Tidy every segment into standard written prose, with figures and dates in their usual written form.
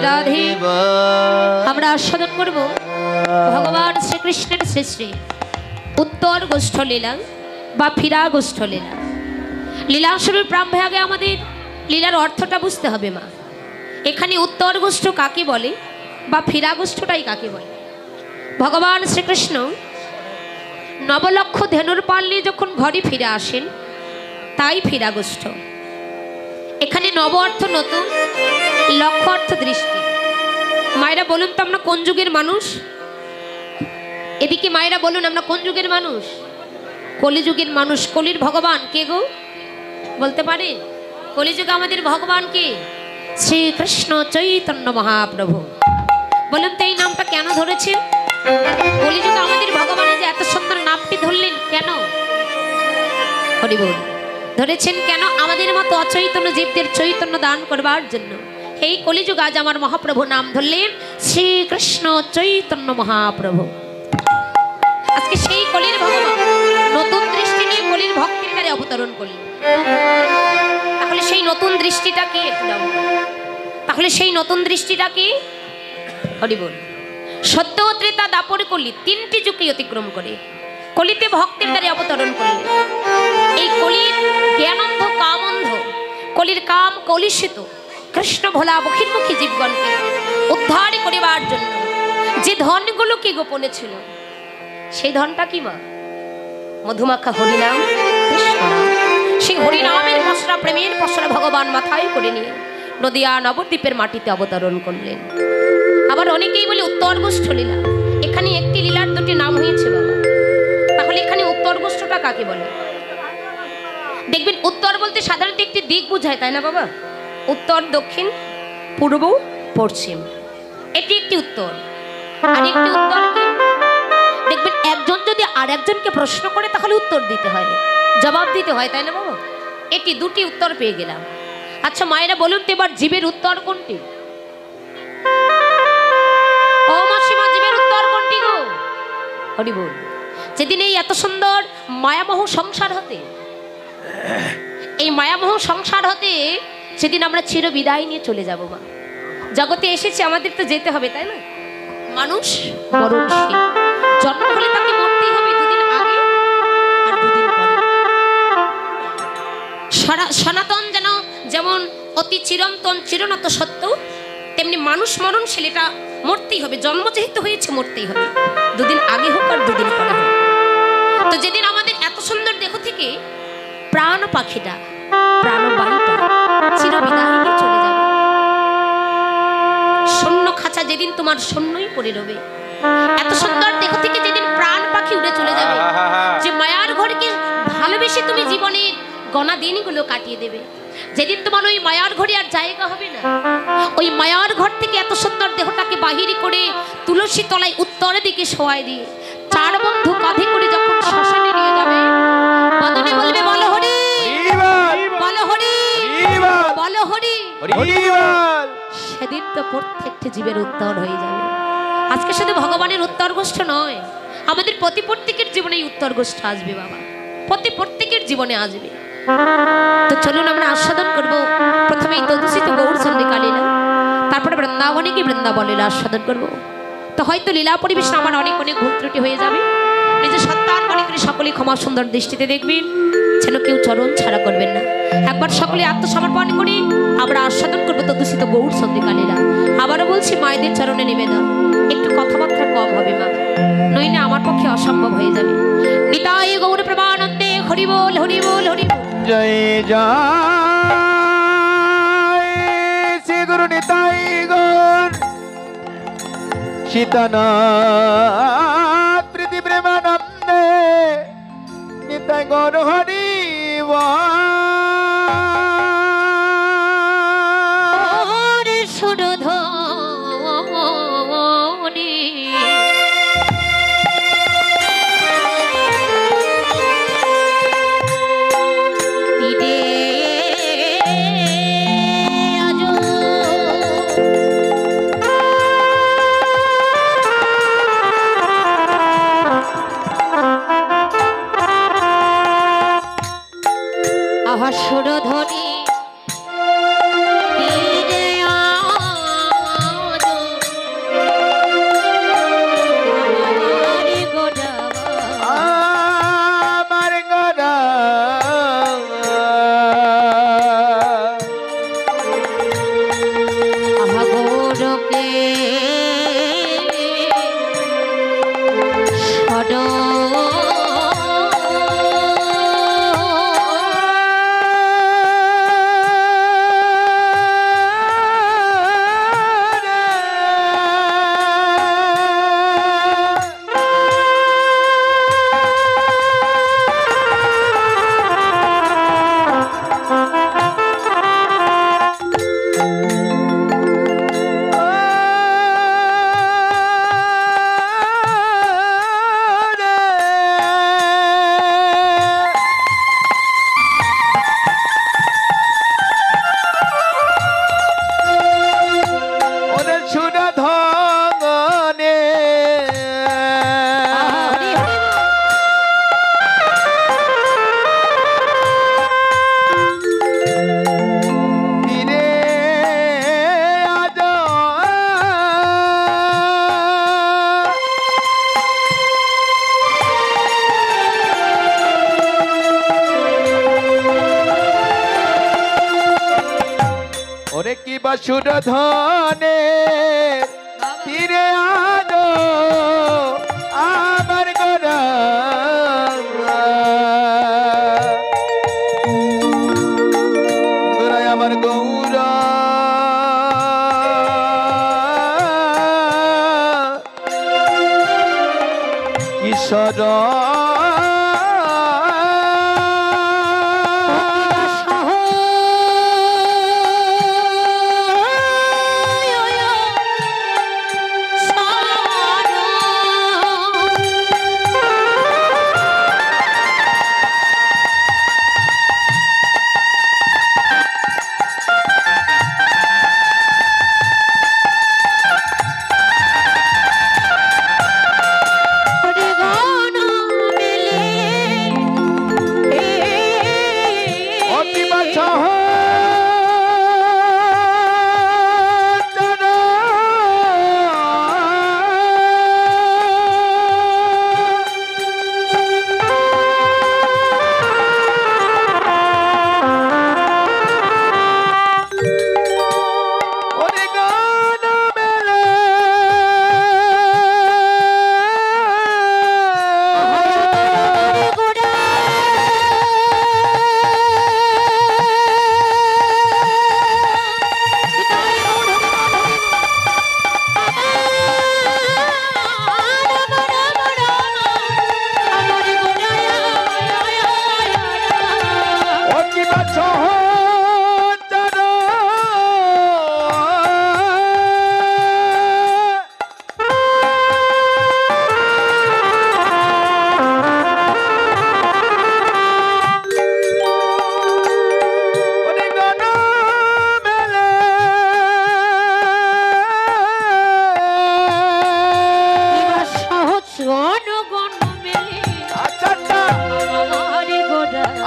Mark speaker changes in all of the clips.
Speaker 1: রাধে আমরা আস্বাদন করব ভগবান শ্রীকৃষ্ণের শ্রী শ্রী উত্তর গোষ্ঠ লীলা বা ফিরা গোষ্ঠ লীলা। লীলা শুরুর প্রারম্ভে আগে আমাদের লীলার অর্থটা বুঝতে হবে মা। এখানে উত্তর গোষ্ঠ কাকে বলে বা ফিরা গোষ্ঠটাই কাকে বলে? ভগবান শ্রীকৃষ্ণ নবলক্ষ ধেনুর পাল নিয়ে যখন ঘরে ফিরে আসেন তাই ফিরা গোষ্ঠ। এখানে নব অর্থ নতুন, লক্ষ অর্থ দৃষ্টি। মায়েরা বলুন তো আমরা কোন যুগের মানুষ? এদিকে মায়েরা বলুন আমরা কোন যুগের মানুষ? কলিযুগের মানুষ। কলির ভগবান কে গো বলতে পারে? কলিযুগে আমাদের ভগবান কে? শ্রীকৃষ্ণ চৈতন্য মহাপ্রভু। বলুন তো এই নামটা কেন ধরেছেন? কলিযুগে আমাদের ভগবানের যে এত সুন্দর নামটি ধরলেন কেন? হরি বল। ধরেছেন কেন? আমাদের মতো অচৈতন্য জীবদের চৈতন্য দান করবার জন্য। এই কলিযুগ আজ আমার মহাপ্রভু নাম ধরলেন শ্রীকৃষ্ণ চৈতন্য মহাপ্রভু। আজকে সেই কলির ভগবান নতুন দৃষ্টি নিয়ে কলির ভক্তির দ্বারে অবতরণ করলেন। তাহলে সেই নতুন দৃষ্টিটা কি? তাহলে সেই নতুন দৃষ্টিটা কি? হরি বল। সত্য ত্রেতা দাপর কলি তিনটি যুগকে অতিক্রম করে কলিতে ভক্তির দ্বারে অবতরণ করলেন। এই কলির জ্ঞানন্ধ কামন্ধ, কলির কাম কলুষিত কৃষ্ণ ভোলা বহির্মুখী জীবগণকে উদ্ধার করিবার জন্য যে ধনগুলো কি গোপনে ছিল সেই ধনটা কি মা? মধুমাখা হরিনাম কৃষ্ণ। সেই হরিনামের পসরা, প্রেমের পসরা ভগবান মাথায় করে নিয়ে নদিয়া নবদ্বীপের মাটিতে অবতরণ করলেন। আবার অনেকেই বলে উত্তর গোষ্ঠ লীলা। এখানে একটি লীলার দুটি নাম হয়েছে বাবা। তাহলে এখানে উত্তর গোষ্ঠটা কাকে বলে? দেখবেন উত্তর বলতে সাধারণত একটি দিক বোঝায়, তাই না বাবা? উত্তর, দক্ষিণ, পূর্ব, পশ্চিম, এটি একটি উত্তর। আর একটি উত্তর কি? দেখবেন একজন যদি আর একজনকে প্রশ্ন করে তাহলে উত্তর দিতে হয়, জবাব দিতে হয়, তাই না বাবা? এটি দুটি উত্তর পেয়ে গেলাম। আচ্ছা মায়েরা বলুন তো এবার জীবের উত্তর কোনটি? ও মাসিমা, জীবের উত্তর কোনটি গো? হরি বল। যেদিন এই এত সুন্দর মায়ামোহ সংসার হতে, এই মায়ামোহ সংসার হতে সেদিন আমরা চির বিদায় নিয়ে চলে যাব মা। জগতে এসেছে আমাদের তো যেতে হবে, তাই না? মানুষ মরণশীল, জন্ম হলে তাকে মরতেই হবে, দুদিন আগে আর দুদিন পরে। সনাতন যেমন অতি চিরন্তন চিরনত সত্য, তেমনি মানুষ মরণশীল, এটা মরতেই হবে। জন্ম যেহেতু হয়েছে মরতেই হবে, দুদিন আগে হোক আর দুদিন পরে হোক। তো যেদিন আমাদের এত সুন্দর দেহ থেকে প্রাণ পাখিটা, প্রাণবায়ুটা চির বিদায় নিয়ে চলে যাবে, শূন্য খাঁচা যেদিন তোমার শূন্যই পড়ে রবে, এত সুন্দর দেহ থেকে যেদিন প্রাণ পাখি উড়ে চলে যাবে, যে মায়ার ঘরকে ভালোবেসে তুমি জীবনের গণা দিনগুলো কাটিয়ে দেবে, যেদিন তোমার ওই মায়ার ঘরে আর জায়গা হবে না, ওই মায়ার ঘর থেকে এত সুন্দর দেহটাকে বাহির করে তুলসী তলায় উত্তরের দিকে শোয়াই দিয়ে চার বন্ধু কাঁধে করে যখন শ্মশানে নিয়ে যাবে, বদনে বলবে বলো হরি, বলো হরি, বলো হরি। সেদিন তো প্রত্যেকটি জীবের উত্তর হয়ে যাবে। আজকে শুধু ভগবানের উত্তর গোষ্ঠ নয়, আমাদের প্রত্যেকের জীবনে উত্তর গোষ্ঠ আসবে বাবা, প্রত্যেকের জীবনে আসবে। তো চলুন আমরা আস্বাদন করবো প্রথমেই তদুষিত গৌর চন্দ্রিকা লীলা, তারপরে বৃন্দাবনে গিয়ে বৃন্দাবন লীলা আস্বাদন করবো। তো হয়তো লীলা পরিবেশন আমার অনেক ভুল ত্রুটি হয়ে যাবে, নিজের সন্তান মনে করে সকলেই ক্ষমা সুন্দর দৃষ্টিতে দেখবেন, যেন কেউ চরণ ছাড়া করবেন না। একবার সকলে আত্মসমর্পণ করি আমরা আস্বাদন করবো তদুষিত গৌর চন্দ্রিকা লীলা। আবারও বলছি মায়েদের চরণে নিবেদন, একটু কথাবার্তা কম হবে মা, নইলে আমার পক্ষে অসম্ভব হয়ে যাবে। নিতাই গৌর প্রেমানন্দে হরি বল, হরি বল, হরি বল।
Speaker 2: জয় জয় শ্রী গুরু নিতাই গৌর সীতানাথ প্রীতি প্রেমানন্দে নিতাই গৌর হরি
Speaker 1: সুরধ্বনি
Speaker 2: সুর ধনে তীরে আলো আমার গোরা গোরায় আমার গৌরা কিশোর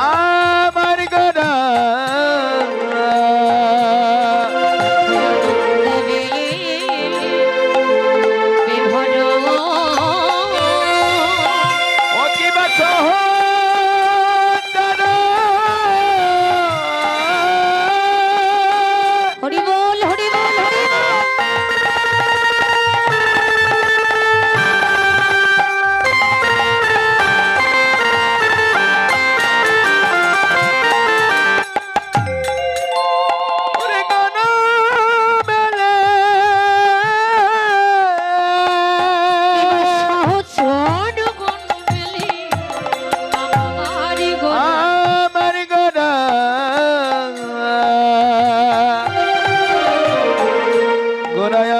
Speaker 2: আমার গোরা ও কি বাস
Speaker 1: হরি বল হরি বল হরি বল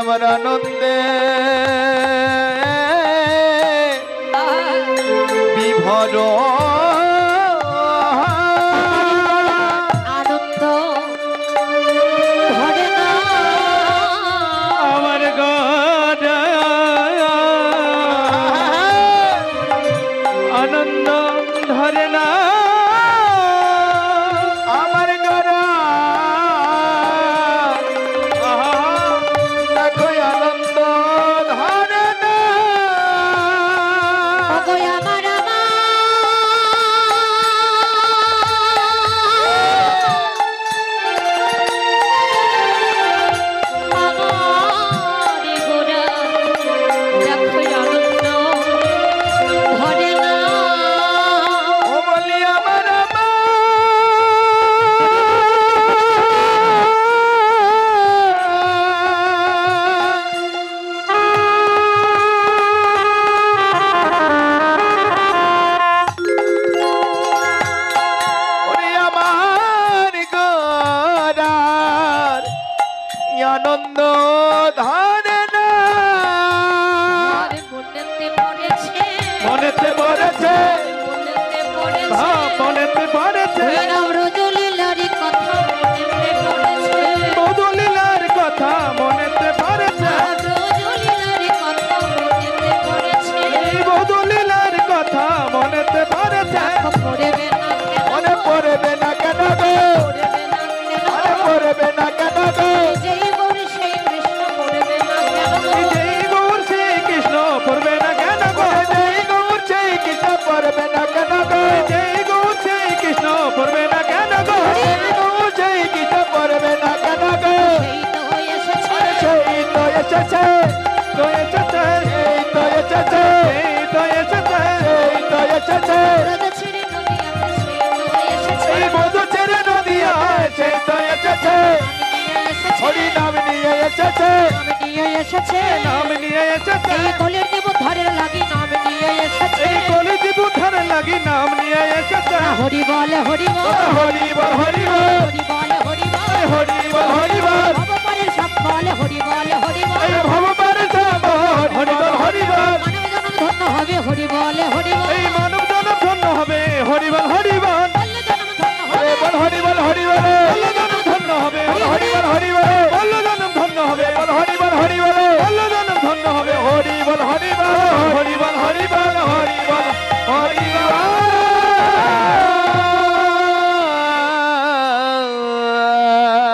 Speaker 2: আমার আনন্দে বিভোর
Speaker 1: আনন্দ ধরে না
Speaker 2: আমার গোরা আনন্দ ধরে না আমার গোরা দেখো আনন্দ ধরে এসেছে তো এসেছে এই তো এসেছে এই তো এসেছে এই তো এসেছে এই মধু ছেড়ে নদী আছে তো এসেছে হরি নাম নিয়ে এসেছে নাম নিয়ে এসেছে
Speaker 1: এই কলির দেব ধরে লাগি নাম নিয়ে এসেছে
Speaker 2: এই কলি দিব ধারে লাগি নাম নিয়ে এসেছে
Speaker 1: হরি বল হরি বল
Speaker 2: হরি বল হরি বল
Speaker 1: হরি বল হরি বল
Speaker 2: হরি বল হরি বল
Speaker 1: ভগবানের সব বল হরি বল হরি বল
Speaker 2: এই ভগবানের সব হরি বল হরি বল
Speaker 1: মানব জনম ধন্য হবে হরি বল হরি বল
Speaker 2: এই মানব জনম ধন্য হবে হরি বল হরি বল
Speaker 1: বল্ল জনম ধন্য হবে
Speaker 2: বল হরি বল হরি বল বল্ল জনম ধন্য হবে হরি বল হরি বল বল্ল জনম ধন্য হবে বল হরি বল হরি বল বল্ল জনম ধন্য হবে হরি বল হরি বল হরি বল হরি বল হরি বল হরি বল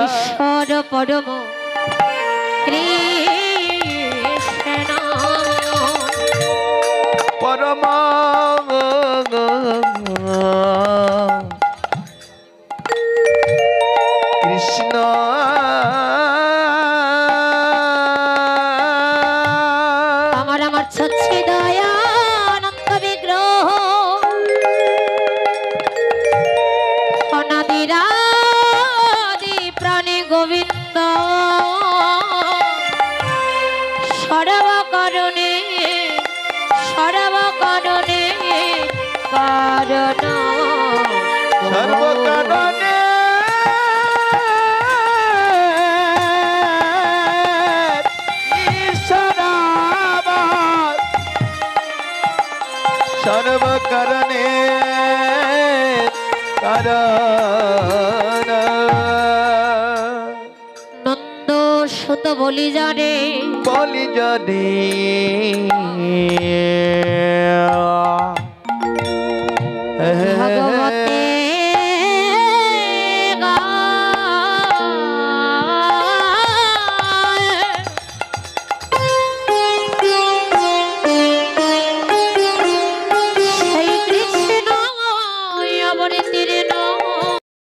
Speaker 1: ঈশ্বর পরম কৃষ্ণ
Speaker 2: পরম কৃষ্ণ
Speaker 1: আমার আমার ছচ্ছে দয়ানন্দ বিগ্রহ অনাদিরাদি প্রাণী গোবিন্দ সর্বকারণে সর্বকারণে কারণ
Speaker 2: সর্বকারণে ঈশ্বরাবাদ সর্বকারণে কারণ
Speaker 1: নন্দ সুত বলি জানে
Speaker 2: বলি যদি
Speaker 1: ভগবান